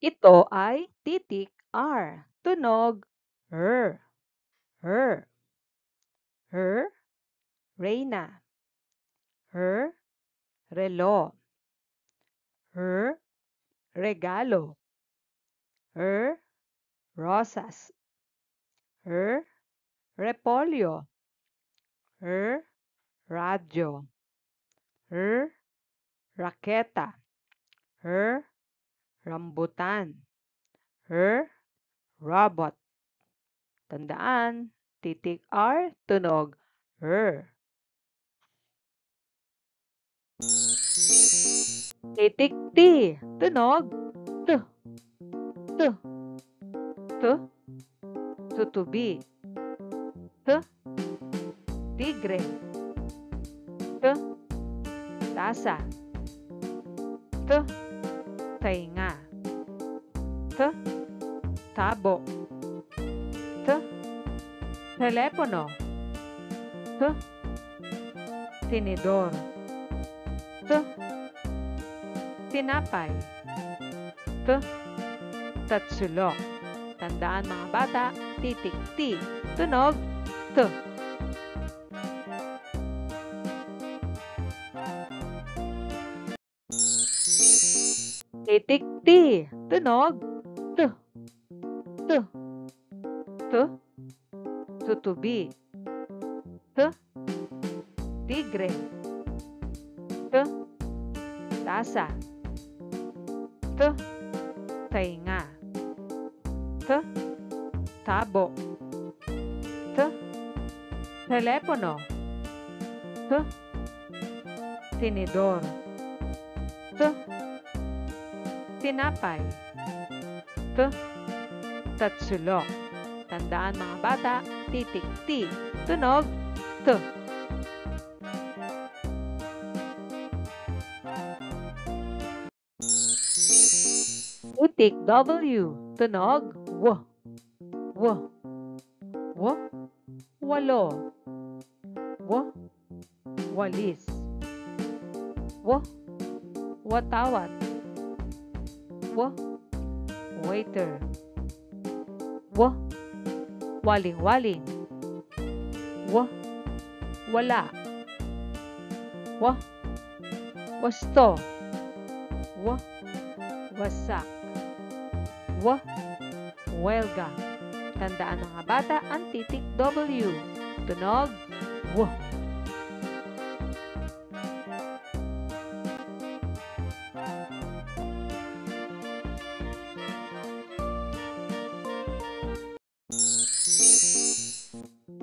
Ito ay titik R. Tunog R. R. R. Reyna. R. Relo. R. Regalo. R. Rosas. R. Repolyo. R. Radyo. R. Raketa. R. Rambutan. R. Robot. Tandaan, titik R, tunog R. Titik T, tunog T. T. T. Tutubi. T. Tigre. T. Tasa. T. Tainga. T. Tabo. T. Telepono. T. Tinidor. T. Tinapay. T. Tatsulok. Tandaan mga bata, titik T. Tunog T. Titik T. Tunog T. T. T. Tutubi. T. Tigre. T. Tasa. T. Tainga. T. Tabo. T. Telepono. T. Tinidor. T. Tinapay. T. Tatsulok. Tandaan mga bata, titik T. Tunog T. Titik W. Tunog W. W. W. Walo. W. Walis. W. Watawat. W. Waiter. W. Waling-waling. W. Wala. W. Wasto. W. Wasak. W. Welga. Tandaan mga bata ang titik W. Tunog W.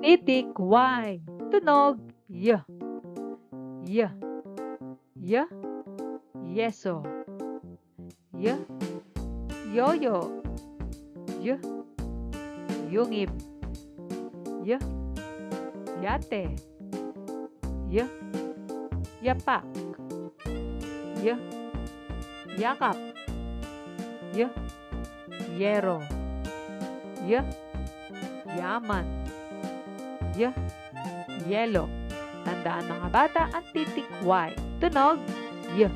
Titik Y. Tunog Y. Y. Y. Yeso. Y. Yoyo. Y. Yungib. Y. Yate. Y. Yapak. Y. Yakap. Y. Yero. Y. Yaman. Y. Yelo. Tandaan mga bata ang titik Y. Tunog Y.